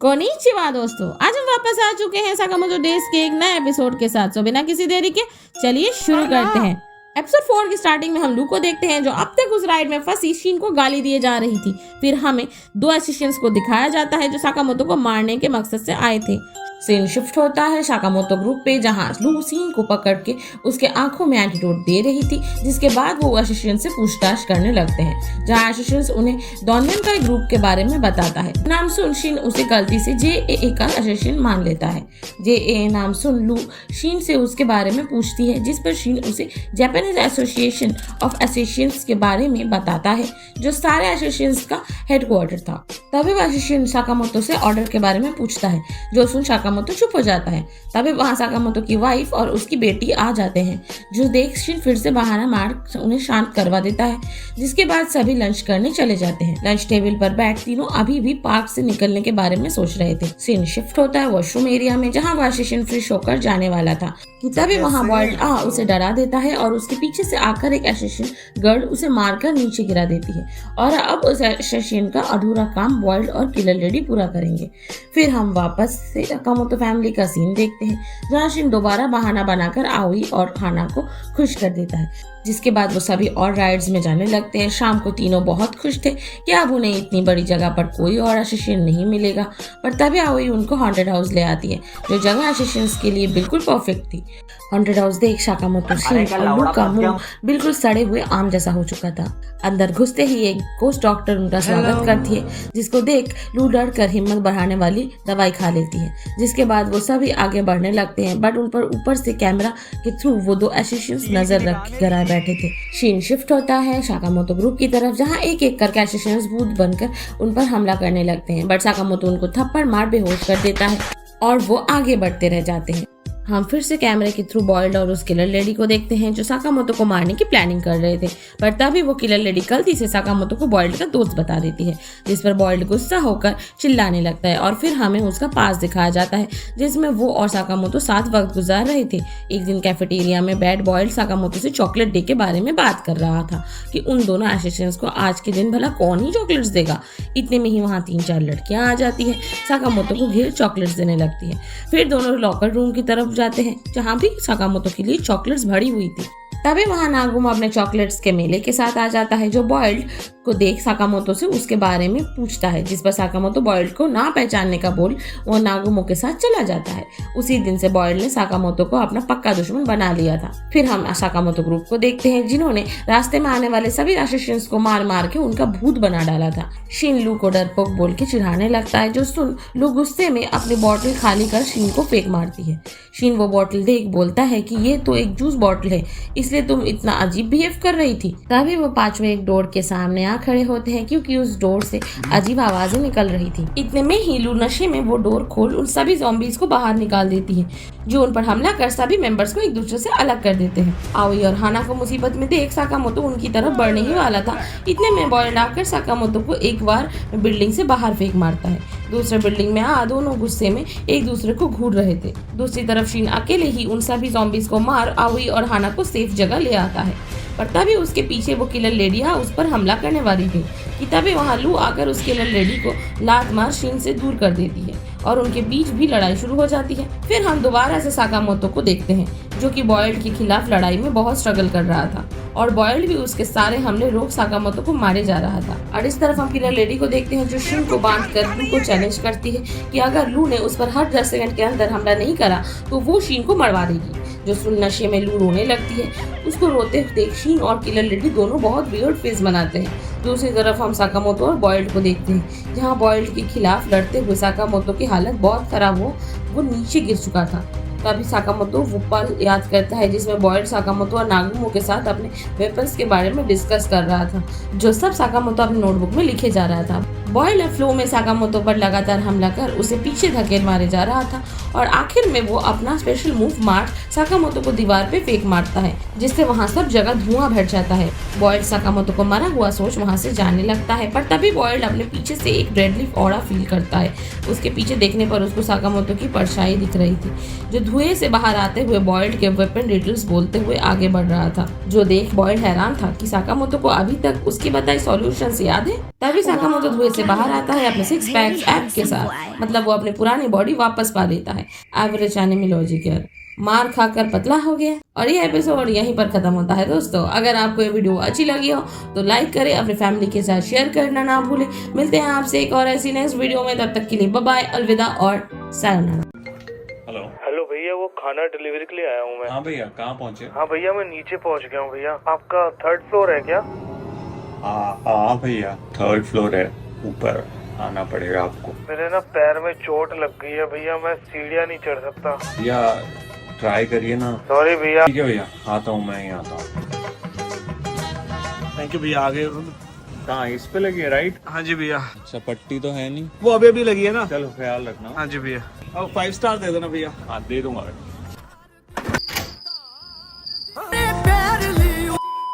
Konnichiwa दोस्तों, आज हम वापस आ चुके हैं साकामोतो डेज के एक नए एपिसोड के साथ। बिना किसी देरी के चलिए शुरू करते हैं। एपिसोड 4 की स्टार्टिंग में हम लू को देखते हैं जो अब तक उस राइड में फंसी शीन को गाली दिए जा रही थी। फिर हमें 2 असिस्टेंट्स को दिखाया जाता है जो साकामोतो को मारने के मकसद से आए थे। सीन शिफ्ट होता है साकामोतो ग्रुप पे जहां लू सीन को पकड़ के उसके आंखों में एंटीडोट दे रही थी, जिसके बाद वो असिस्टेंट से पूछताछ करने लगते हैं जहां असिस्टेंट उन्हें डॉनमेन का ग्रुप के बारे में बताता है। नाम सुन शीन उसे गलती से JAA का असिस्टेंट मान लेता है। JAA नाम सुन लू शीन से उसके बारे में पूछती है, जिस पर शीन उसे जापानीज एसोसिएशन ऑफ असिस्टेंट्स के बारे में बताता है जो सारे असिस्टेंट्स का हेडक्वार्टर था। तभी वह असिस्टेंट साकामोतो से ऑर्डर के बारे में पूछता है जो सुन साकामोतो चुप हो जाता है। तभी वहां साकामोतो की वाइफ और उसकी बेटी आ जाते हैं जो देख शीन फिर से बहाना मार उन्हें शांत करवा देता है, जिसके बाद सभी लंच करने चले जाते हैं। लंच टेबल पर बैठ तीनों अभी भी पार्क से निकलने के बारे में सोच रहे थे। सीन शिफ्ट होता है वॉशरूम एरिया में जहां वह असिस्टेंट फ्रेश होकर जाने वाला था कि तभी वहां बॉयल्ड उसे डरा देता है और उसके पीछे से आकर एक असिस्टेंट गर्ल उसे मारकर नीचे गिरा देती है और अब उस असिस्टेंट का अधूरा काम बॉयल्ड और किलर लेडी पूरा करेंगे। फिर हम वापस से साकामोतो फैमिली का सीन देखते हैं जहाँ शीन दोबारा बहाना बनाकर आओई और हाना को खुश कर देता है, जिसके बाद वो सभी और राइड्स में जाने लगते हैं। शाम को तीनों बहुत खुश थे कि अब उन्हें इतनी बड़ी जगह पर कोई और असिस्टेंट नहीं मिलेगा, पर तभी आओई उनको हॉन्टेड हाउस ले आती है जो जगह असिस्टेंट्स के लिए बिल्कुल परफेक्ट थी। हॉन्टेड हाउस देख साकामोतो शीन और लू का मुंह बिल्कुल सड़े हुए आम जैसा हो चुका था। अंदर घुसते ही एक गोस्ट डॉक्टर उनका स्वागत करती है, जिसको देख लू डर कर हिम्मत बढ़ाने वाली दवाई खा लेती है, जिसके बाद वो सभी आगे बढ़ने लगते हैं। बट उन पर ऊपर से कैमरा के थ्रू वो 2 असिस्टेंट्स नजर रख कर बैठे थे। शीन शिफ्ट होता है साकामोतो ग्रुप की तरफ जहां एक एक करके असिस्टेंट्स भूत बनकर उन पर हमला करने लगते हैं, बट साकामोतो उनको थप्पड़ मार बेहोश कर देता है और वो आगे बढ़ते रह जाते हैं। हम फिर से कैमरे के थ्रू बॉयल्ड और उस किलर लेडी को देखते हैं जो साकामोतो को मारने की प्लानिंग कर रहे थे, पर तभी वो किलर लेडी गलती से साकामोतो को बॉयल्ड का दोस्त बता देती है, जिस पर बॉयल्ड गुस्सा होकर चिल्लाने लगता है और फिर हमें उसका पास दिखाया जाता है जिसमें वो और साकामोतो साथ वक्त गुजार रहे थे। एक दिन कैफेटेरिया में बैठ बॉयल्ड साकामोतो से चॉकलेट डे के बारे में बात कर रहा था कि उन दोनों असिस्टेंट्स को आज के दिन भला कौन ही चॉकलेट्स देगा। इतने में ही वहाँ 3-4 लड़कियां आ जाती है, साकामोतो को घेर चॉकलेट्स देने लगती है। फिर दोनों लॉकर रूम की तरफ जाते हैं जहां भी साकामोतो के लिए चॉकलेट्स भरी हुई थी। तभी वहां नागुमो अपने चॉकलेट्स के मेले के साथ आ जाता है जो बॉयल्ड को देख साकामोतो से उसके बारे में पूछता है, जिस पर साकामोतो बॉयल्ड को ना पहचानने का बोल वो नागुमो के साथ चला जाता है। उसी दिन से बॉयल्ड ने साकामोतो को अपना पक्का दुश्मन बना लिया था। फिर हम साकामोतो ग्रुप को देखते हैं जिन्होंने रास्ते में आने वाले सभी असिस्टेंट्स को मार मार के उनका भूत बना डाला था। शीन लू को डरपोक बोल के चिढ़ाने लगता है जो सुन लू गुस्से में अपनी बॉटल खाली कर शीन को फेंक मारती है। शीन वो बॉटल देख बोलता है कि ये तो एक जूस बॉटल है, इसलिए तुम इतना अजीब बिहेव कर रही थी। तभी वो 5वें एक डोर के सामने आ खड़े होते हैं क्योंकि उस डोर से अजीब आवाजें निकल रही थी। इतने में ही लू नशे में वो डोर खोल उन सभी ज़ॉम्बीज को बाहर निकाल देती है जो उन पर हमला कर सभी मेंबर्स को एक दूसरे से अलग कर देते हैं। आओई और हाना को मुसीबत में देख साकामोतो उनकी तरफ बढ़ने ही वाला था। इतने में बॉयल्ड आकर साकामोतो को एक बार बिल्डिंग से बाहर फेंक मारता है। दूसरे बिल्डिंग में दोनों गुस्से में एक दूसरे को घूर रहे थे। दूसरी तरफ शीन अकेले ही उन सभी ज़ॉम्बीज को मार आओई और हाना को सेफ जगह ले आता है, पर तभी उसके पीछे वो किलर लेडी उस पर हमला करने वाली थी कि तभी वहां लू आकर उस किलर लेडी को लात मार शीन से दूर कर देती है और उनके बीच भी लड़ाई शुरू हो जाती है। फिर हम दोबारा से साकामोतो को देखते हैं जो कि बॉयल्ड के खिलाफ लड़ाई में बहुत स्ट्रगल कर रहा था और बॉयल्ड भी उसके सारे हमले रोक साकामोतो को मारे जा रहा था। और इस तरफ हम किलर लेडी को देखते हैं जो शीन को बांध कर लू को चैलेंज करती है कि अगर लू ने उस पर हर 10 सेकंड के अंदर हमला नहीं करा तो वो शीन को मरवा देगी। जो सुन नशे में लू रोने लगती है। उसको रोते देख शीन और किलर लेडी दोनों बहुत वियर्ड फेस बनाते हैं। दूसरी तरफ हम साकामोतो और बॉयल्ड को देखते हैं जहां बॉयल्ड के खिलाफ लड़ते हुए साकामोतो की हालत बहुत खराब हो वो नीचे गिर चुका था। तभी साकामोतो वो पल याद करता है जिसमें बॉयल्ड साकामोतो और नागुमो के साथ अपने वेपन्स के बारे में डिस्कस कर रहा था, जो सब साकामोतो अपने नोटबुक में लिखे जा रहा था। बॉयल्ड फ्लो में साकामोतो पर लगातार हमला कर उसे पीछे धकेल मारे जा रहा था और आखिर में वो अपना स्पेशल मूव मार साकामोतो को दीवार पे फेंक मारता है, जिससे वहाँ सब जगह धुआं भर जाता है। बॉयल्ड साकामोतो को मरा हुआ सोच वहाँ से जाने लगता है, पर तभी बॉयल्ड अपने पीछे से एक डेडली ऑरा फील करता है। उसके पीछे देखने पर उसको साकामोतो की परछाई दिख रही थी जो धुएं से बाहर आते हुए बॉयल्ड के वेपन डिटेल्स बोलते हुए आगे बढ़ रहा था, जो देख बॉयल्ड हैरान था कि साकामोतो को अभी तक उसकी बताई सॉल्यूशंस याद है। तभी साकामोतो धुएं से बाहर आता है अपने 6 पैक्स एप के साथ, मतलब वो अपनी पुरानी बॉडी वापस पा देता है। एवरेज एनिमी लॉजिकर मार खाकर पतला हो गया। और ये एपिसोड यहीं पर खत्म होता है दोस्तों। अगर आपको ये वीडियो अच्छी लगी हो तो लाइक करें, अपनी फैमिली के साथ शेयर करना ना भूलें। मिलते हैं आपसे एक और ऐसी नेक्स्ट वीडियो में, तब तक के लिए बाय बाय, अलविदा और सायोनारा। हेलो भैया, वो खाना डिलीवरी के लिए आया हूँ मैं। हाँ भैया, कहाँ पहुँचे? हाँ भैया, मैं नीचे पहुँच गया हूँ भैया। आपका 3rd फ्लोर है क्या? हाँ भैया, 3rd फ्लोर है, ऊपर आना पड़ेगा आपको। मेरे ना पैर में चोट लग गई है भैया, मैं सीढ़ियाँ नहीं चढ़ सकता। भैया ट्राई करिए ना। सॉरी भैया। ठीक है भैया, आता हूँ, मैं ही आता हूँ। थैंक यू भैया। आ गए? कहाँ, इस पे लगी है राइट? हाँ जी भैया। अच्छा, पट्टी तो है नहीं? वो अभी लगी है ना। चलो ख्याल रखना। हाँ जी भैया। अब 5 स्टार दे देना भैया। हाँ दे दूंगा।